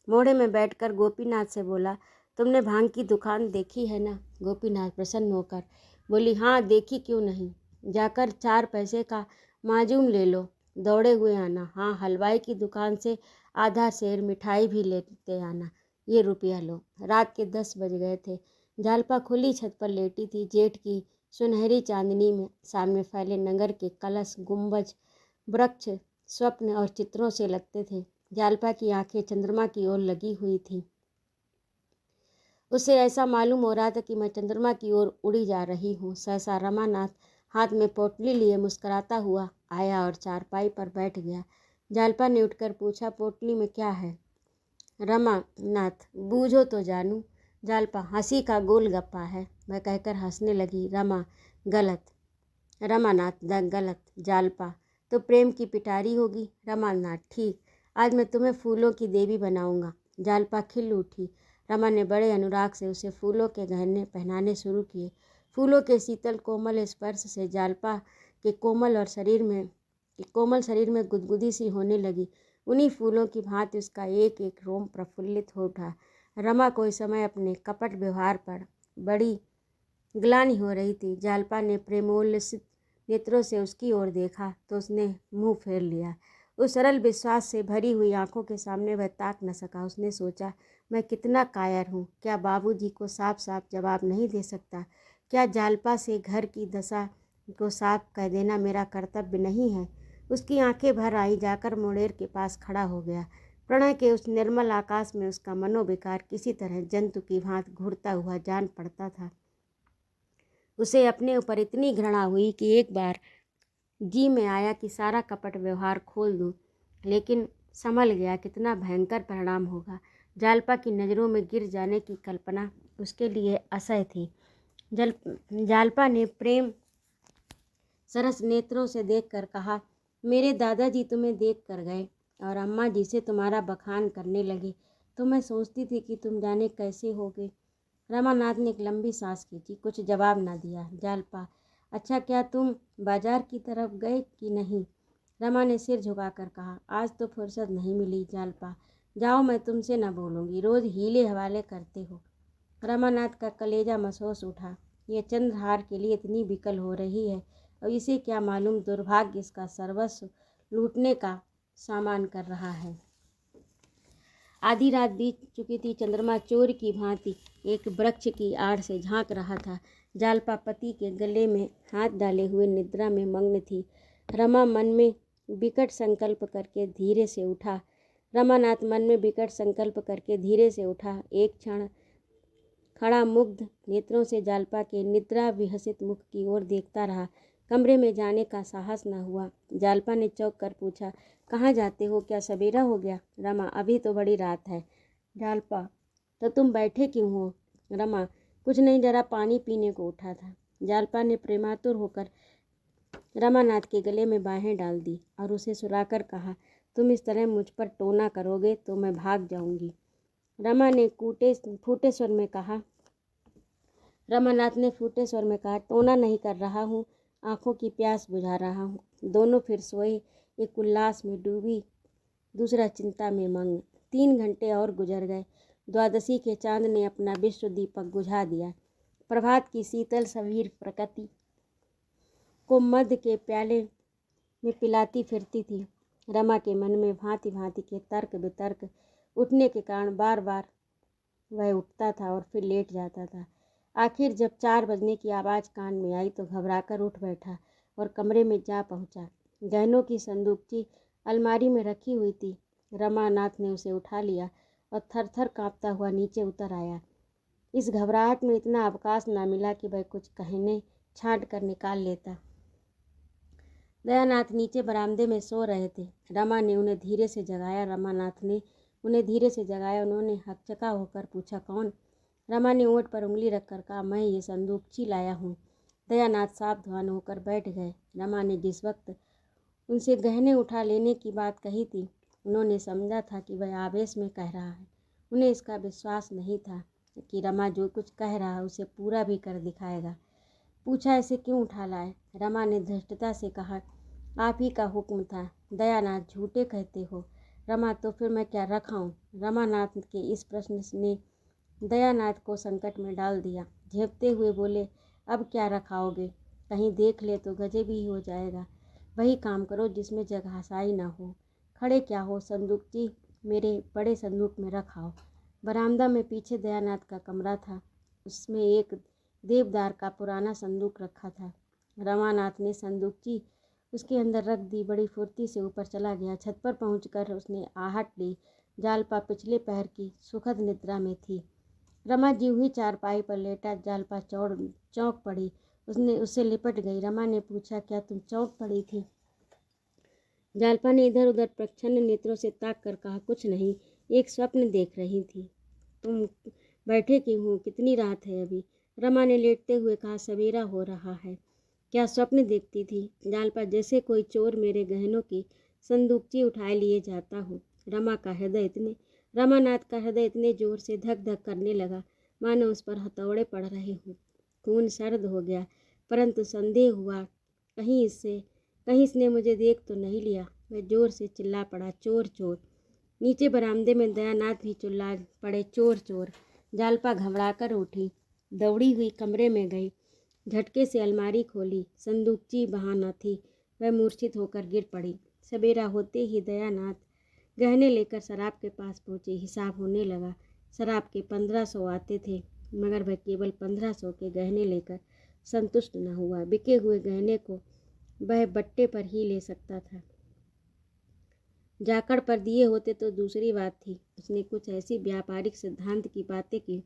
मोड़े में बैठकर गोपीनाथ से बोला, तुमने भांग की दुकान देखी है ना? गोपीनाथ प्रसन्न होकर बोली, हाँ देखी, क्यों नहीं। जाकर 4 पैसे का माजूम ले लो, दौड़े हुए आना। हाँ, हलवाई की दुकान से आधा सेर मिठाई भी लेते आना। ये रुपया लो। रात के 10 बज गए थे। जालपा खुली छत पर लेटी थी। जेठ की सुनहरी चांदनी में सामने फैले नगर के कलश, गुंबज, वृक्ष स्वप्न और चित्रों से लगते थे। जालपा की आंखें चंद्रमा की ओर लगी हुई थी। उसे ऐसा मालूम हो रहा था कि मैं चंद्रमा की ओर उड़ी जा रही हूँ। सहसा रमानाथ हाथ में पोटली लिए मुस्कुराता हुआ आया और चारपाई पर बैठ गया। जालपा ने उठकर पूछा, पोटली में क्या है? रमानाथ, बूझो तो जानू। जालपा, हंसी का गोलगप्पा है। वह कहकर हंसने लगी। गलत। रमानाथ, गलत। जालपा, तो प्रेम की पिटारी होगी। रमानाथ, ठीक, आज मैं तुम्हें फूलों की देवी बनाऊंगा। जालपा खिल उठी। रमा ने बड़े अनुराग से उसे फूलों के गहने पहनाने शुरू किए। फूलों के शीतल कोमल स्पर्श से जालपा के कोमल शरीर में गुदगुदी सी होने लगी। उन्हीं फूलों की भांति उसका एक एक रोम प्रफुल्लित हो उठा। रमा को इस समय अपने कपट व्यवहार पर बड़ी ग्लानि हो रही थी। जालपा ने प्रेमोल्लसित नेत्रों से उसकी ओर देखा तो उसने मुंह फेर लिया। उस सरल विश्वास से भरी हुई आंखों के सामने वह ताक न सका। उसने सोचा, मैं कितना कायर हूँ। क्या बाबूजी को साफ साफ जवाब नहीं दे सकता? क्या जालपा से घर की दशा को साफ कह देना मेरा कर्तव्य नहीं है? उसकी आंखें भर आई। जाकर मोड़ेर के पास खड़ा हो गया। प्रणय के उस निर्मल आकाश में उसका मनोविकार किसी तरह जंतु की भांति घूरता हुआ जान पड़ता था। उसे अपने ऊपर इतनी घृणा हुई कि एक बार जी में आया कि सारा कपट व्यवहार खोल दूं, लेकिन संभल गया। कितना भयंकर परिणाम होगा। जालपा की नज़रों में गिर जाने की कल्पना उसके लिए असह्य थी। जालपा ने प्रेम सरस नेत्रों से देखकर कहा, मेरे दादाजी तुम्हें देख कर गए और अम्मा जी से तुम्हारा बखान करने लगे, तो मैं सोचती थी कि तुम जाने कैसे होगे। रमानाथ ने एक लंबी सांस खींची, कुछ जवाब ना दिया। जालपा, अच्छा, क्या तुम बाजार की तरफ गए कि नहीं? रमा ने सिर झुकाकर कहा, आज तो फुर्सत नहीं मिली। जालपा, जाओ, मैं तुमसे न बोलूँगी, रोज हीले हवाले करते हो। रमानाथ का कलेजा मसोस उठा। ये चंद्रहार के लिए इतनी विकल हो रही है और इसे क्या मालूम दुर्भाग्य इसका सर्वस्व लूटने का सामान कर रहा है। आधी रात बीत चुकी थी। चंद्रमा चोर की भांति एक वृक्ष की आड़ से झांक रहा था। जालपा पति के गले में हाथ डाले हुए निद्रा में मग्न थी। रमा मन में विकट संकल्प करके धीरे से उठा। रमानाथ मन में विकट संकल्प करके धीरे से उठा। एक क्षण खड़ा मुग्ध नेत्रों से जालपा के निद्रा विहसित मुख की ओर देखता रहा। कमरे में जाने का साहस न हुआ। जालपा ने चौंक कर पूछा, कहाँ जाते हो? क्या सवेरा हो गया? रमा, अभी तो बड़ी रात है। जालपा, तो तुम बैठे क्यों हो? रमा, कुछ नहीं, जरा पानी पीने को उठा था। जालपा ने प्रेमातुर होकर रमानाथ के गले में बाहें डाल दी और उसे सुलाकर कहा, तुम इस तरह मुझ पर टोना करोगे तो मैं भाग जाऊंगी। रमा ने फूटे स्वर में कहा। रमानाथ ने फूटे स्वर में कहा, टोना नहीं कर रहा हूँ, आंखों की प्यास बुझा रहा हूँ। दोनों फिर सोए, एक उल्लास में डूबी, दूसरा चिंता में मग्न। 3 घंटे और गुजर गए। द्वादशी के चांद ने अपना विश्व दीपक बुझा दिया। प्रभात की शीतल समीर प्रकृति को मध्य के प्याले में पिलाती फिरती थी। रमा के मन में भांति भांति के तर्क वितर्क उठने के कारण बार बार वह उठता था और फिर लेट जाता था। आखिर जब 4 बजने की आवाज़ कान में आई तो घबराकर उठ बैठा और कमरे में जा पहुंचा। गहनों की संदूकची अलमारी में रखी हुई थी। रमानाथ ने उसे उठा लिया और थर थर काँपता हुआ नीचे उतर आया। इस घबराहट में इतना अवकाश न मिला कि वह कुछ कहने छांट कर निकाल लेता। दयानाथ नीचे बरामदे में सो रहे थे। रमा ने उन्हें धीरे से जगाया। रमानाथ ने उन्हें धीरे से जगाया। उन्होंने हकचका होकर पूछा, कौन? रमा ने ओंठ पर उंगली रखकर कहा, मैं ये संदूकची लाया हूँ। दयानाथ सावधान होकर बैठ गए। रमा ने जिस वक्त उनसे गहने उठा लेने की बात कही थी, उन्होंने समझा था कि वह आवेश में कह रहा है। उन्हें इसका विश्वास नहीं था कि रमा जो कुछ कह रहा है उसे पूरा भी कर दिखाएगा। पूछा, ऐसे क्यों उठा लाए? रमा ने धृष्टता से कहा, आप ही का हुक्म था। दयानाथ, झूठे कहते हो। रमा, तो फिर मैं क्या रखाऊं? रमानाथ के इस प्रश्न ने दयानाथ को संकट में डाल दिया। झेपते हुए बोले, अब क्या रखाओगे? कहीं देख ले तो गजब ही हो जाएगा। वही काम करो जिसमें जगहसाई ना हो। खड़े क्या हो, संदूकची मेरे बड़े संदूक में रखाओ। बरामदा में पीछे दयानाथ का कमरा था, उसमें एक देवदार का पुराना संदूक रखा था। रमानाथ ने संदूकची उसके अंदर रख दी। बड़ी फुर्ती से ऊपर चला गया। छत पर पहुंचकर उसने आहट ली। जालपा पिछले पहर की सुखद निद्रा में थी। रमा जी हुई चारपाई पर लेटा जालपा चौंक पड़ी। उसने उससे लिपट गई। रमा ने पूछा, क्या तुम चौंक पड़ी थी? जालपा ने इधर उधर प्रच्छन्न नेत्रों से ताक कर कहा, कुछ नहीं, एक स्वप्न देख रही थी। तुम बैठे क्यों हो? कितनी रात है अभी? रमा ने लेटते हुए कहा, सवेरा हो रहा है। क्या स्वप्न देखती थी? जालपा, जैसे कोई चोर मेरे गहनों की संदूकची उठाए लिए जाता हो। रमानाथ का हृदय इतने जोर से धक धक करने लगा मानो उस पर हथौड़े पड़ रहे हों। खून सर्द हो गया, परंतु संदेह हुआ, कहीं इसने मुझे देख तो नहीं लिया। वह जोर से चिल्ला पड़ा, चोर चोर। नीचे बरामदे में दयानाथ भी चिल्ला पड़े, चोर चोर। जालपा घबराकर उठी, दौड़ी हुई कमरे में गई, झटके से अलमारी खोली। संदूकची वहाँ न थी। वह मूर्छित होकर गिर पड़ी। सवेरा होते ही दयानाथ गहने लेकर शराब के पास पहुँचे। हिसाब होने लगा। शराब के 1500 आते थे, मगर वह केवल 1500 के गहने लेकर संतुष्ट न हुआ। बिके हुए गहने को वह बट्टे पर ही ले सकता था। जाकड़ पर दिए होते तो दूसरी बात थी। उसने कुछ ऐसी व्यापारिक सिद्धांत की बातें की,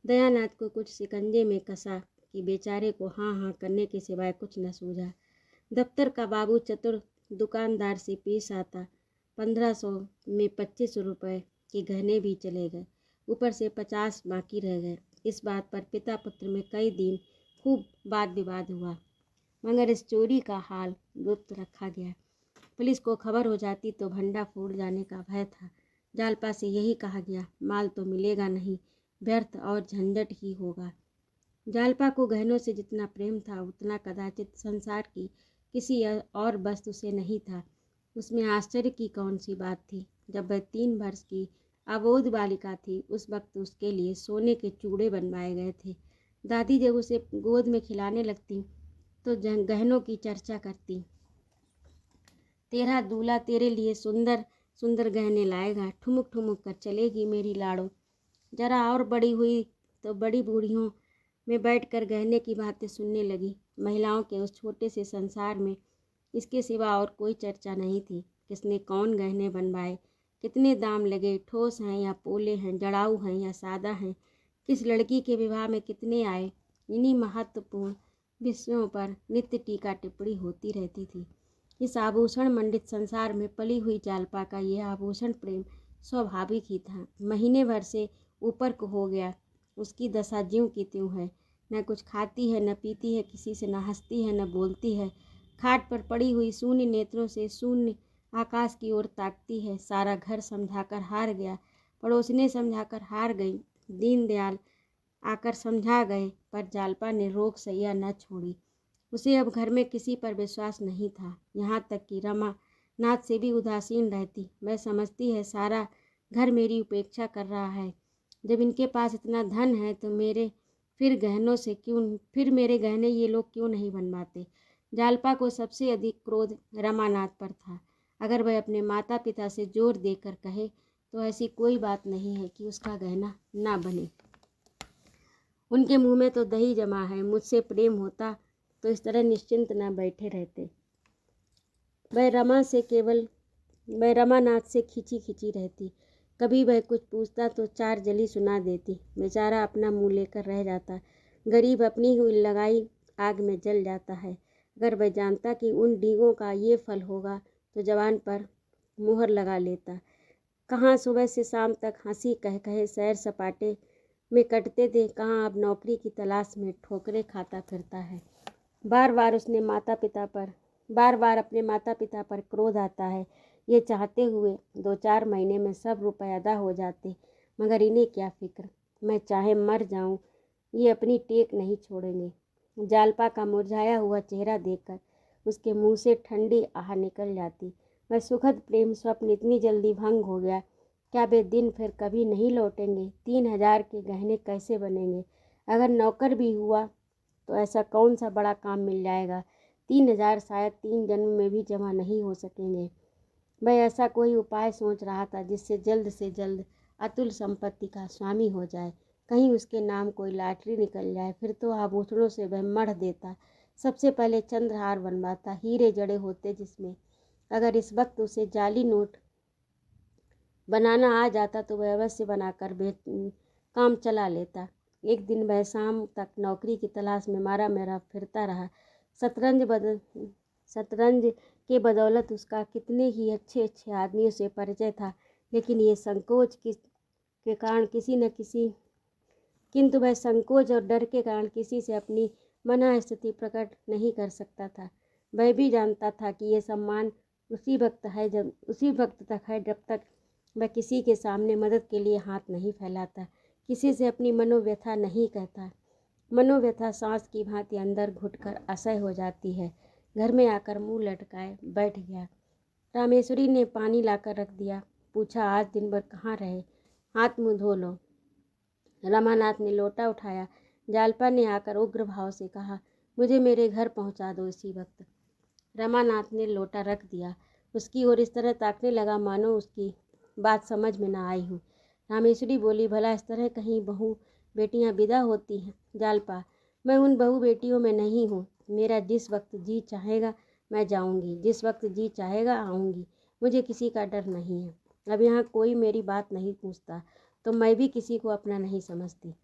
दयानाथ को कुछ शिकंजे में कसा कि बेचारे को हाँ हाँ करने के सिवाय कुछ न सूझा। दफ्तर का बाबू चतुर दुकानदार से पेश आता। 1500 में 2500 रुपये के गहने भी चले गए, ऊपर से 50 बाकी रह गए। इस बात पर पिता पुत्र में कई दिन खूब वाद विवाद हुआ, मगर इस चोरी का हाल गुप्त रखा गया। पुलिस को खबर हो जाती तो भंडा फूट जाने का भय था। जालपा से यही कहा गया, माल तो मिलेगा नहीं, व्यर्थ और झंझट ही होगा। जालपा को गहनों से जितना प्रेम था उतना कदाचित संसार की किसी और वस्तु से नहीं था। उसमें आश्चर्य की कौन सी बात थी? जब वह 3 वर्ष की अबोध बालिका थी, उस वक्त उसके लिए सोने के चूड़े बनवाए गए थे। दादी जब उसे गोद में खिलाने लगती तो गहनों की चर्चा करती। तेरा दूल्हा तेरे लिए सुंदर सुंदर गहने लाएगा, ठुमुक ठुमुक कर चलेगी मेरी लाड़ो। जरा और बड़ी हुई तो बड़ी बूढ़ियों में बैठकर गहने की बातें सुनने लगी। महिलाओं के उस छोटे से संसार में इसके सिवा और कोई चर्चा नहीं थी। किसने कौन गहने बनवाए, कितने दाम लगे, ठोस हैं या पोले हैं, जड़ाऊ हैं या सादा हैं, किस लड़की के विवाह में कितने आए, इन्हीं महत्वपूर्ण विषयों पर नित्य टीका टिप्पणी होती रहती थी। इस आभूषण मंडित संसार में पली हुई जालपा का यह आभूषण प्रेम स्वाभाविक ही था। महीने भर से ऊपर को हो गया, उसकी दशा ज्यों की त्यों है। न कुछ खाती है, न पीती है, किसी से न हंसती है, न बोलती है। खाट पर पड़ी हुई शून्य नेत्रों से शून्य आकाश की ओर ताकती है। सारा घर समझाकर हार गया, पड़ोसने समझाकर हार गई, दीनदयाल आकर समझा गए, पर जालपा ने रोक सैया न छोड़ी। उसे अब घर में किसी पर विश्वास नहीं था, यहाँ तक कि रमा नाथ से भी उदासीन रहती। वह समझती है सारा घर मेरी उपेक्षा कर रहा है। जब इनके पास इतना धन है तो फिर मेरे गहने ये लोग क्यों नहीं बनवाते। जालपा को सबसे अधिक क्रोध रमानाथ पर था। अगर वह अपने माता पिता से जोर देकर कहे तो ऐसी कोई बात नहीं है कि उसका गहना ना बने। उनके मुंह में तो दही जमा है। मुझसे प्रेम होता तो इस तरह निश्चिंत न बैठे रहते। वह रमानाथ से खिंची खिंची रहती। कभी वह कुछ पूछता तो 4 जली सुना देती। बेचारा अपना मुंह लेकर रह जाता। गरीब अपनी हुई लगाई आग में जल जाता है। अगर वह जानता कि उन डींगों का ये फल होगा तो जवान पर मुहर लगा लेता। कहाँ सुबह से शाम तक हंसी कह कहे सैर सपाटे में कटते थे, कहाँ अब नौकरी की तलाश में ठोकरें खाता फिरता है। बार बार अपने माता पिता पर क्रोध आता है, ये चाहते हुए 2-4 महीने में सब रुपए अदा हो जाते, मगर इन्हें क्या फिक्र, मैं चाहे मर जाऊं, ये अपनी टेक नहीं छोड़ेंगे। जालपा का मुरझाया हुआ चेहरा देखकर उसके मुंह से ठंडी आह निकल जाती। वह सुखद प्रेम स्वप्न इतनी जल्दी भंग हो गया, क्या वे दिन फिर कभी नहीं लौटेंगे? 3,000 के गहने कैसे बनेंगे? अगर नौकर भी हुआ तो ऐसा कौन सा बड़ा काम मिल जाएगा? 3,000 शायद 3 जन्म में भी जमा नहीं हो सकेंगे। वह ऐसा कोई उपाय सोच रहा था जिससे जल्द से जल्द अतुल संपत्ति का स्वामी हो जाए। कहीं उसके नाम कोई लॉटरी निकल जाए, फिर तो आभूषणों से वह मढ़ देता। सबसे पहले चंद्रहार बनवाता, हीरे जड़े होते जिसमें। अगर इस वक्त उसे जाली नोट बनाना आ जाता तो वह अवश्य बनाकर काम चला लेता। एक दिन वह शाम तक नौकरी की तलाश में मारा मेरा फिरता रहा। शतरंज के बदौलत उसका कितने ही अच्छे अच्छे आदमियों से परिचय था, लेकिन ये संकोच के कारण किंतु वह संकोच और डर के कारण किसी से अपनी मना स्थिति प्रकट नहीं कर सकता था। वह भी जानता था कि ये सम्मान उसी वक्त तक है जब तक वह किसी के सामने मदद के लिए हाथ नहीं फैलाता, किसी से अपनी मनोव्यथा नहीं कहता। मनोव्यथा सांस की भांति अंदर घुटकर असह्य हो जाती है। घर में आकर मुंह लटकाए बैठ गया। रामेश्वरी ने पानी लाकर रख दिया। पूछा, आज दिन भर कहाँ रहे? हाथ मुंह धो लो। रमानाथ ने लोटा उठाया। जालपा ने आकर उग्र भाव से कहा, मुझे मेरे घर पहुंचा दो इसी वक्त। रमानाथ ने लोटा रख दिया। उसकी ओर इस तरह ताकने लगा मानो उसकी बात समझ में ना आई हो। रामेश्वरी बोली, भला इस तरह कहीं बहू बेटियां विदा होती हैं? जालपा, मैं उन बहू बेटियों में नहीं हूँ। मेरा जिस वक्त जी चाहेगा मैं जाऊँगी, जिस वक्त जी चाहेगा आऊँगी। मुझे किसी का डर नहीं है। अब यहाँ कोई मेरी बात नहीं पूछता तो मैं भी किसी को अपना नहीं समझती।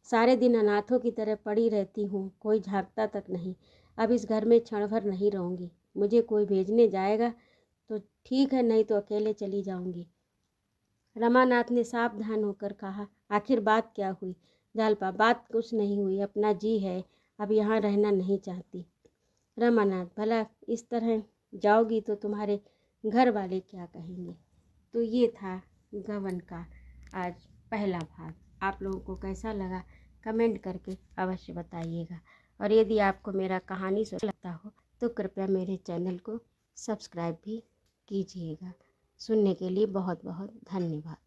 सारे दिन अनाथों की तरह पड़ी रहती हूँ, कोई झांकता तक नहीं। अब इस घर में क्षण भर नहीं रहूँगी। मुझे कोई भेजने जाएगा तो ठीक है, नहीं तो अकेले चली जाऊँगी। रमानाथ ने सावधान होकर कहा, आखिर बात क्या हुई? जालपा, बात कुछ नहीं हुई, अपना जी है, अब यहाँ रहना नहीं चाहती। रमानाथ, भला इस तरह जाओगी तो तुम्हारे घर वाले क्या कहेंगे? तो ये था गबन का आज पहला भाग। आप लोगों को कैसा लगा कमेंट करके अवश्य बताइएगा, और यदि आपको मेरा कहानी सुंदर लगता हो तो कृपया मेरे चैनल को सब्सक्राइब भी कीजिएगा। सुनने के लिए बहुत बहुत धन्यवाद।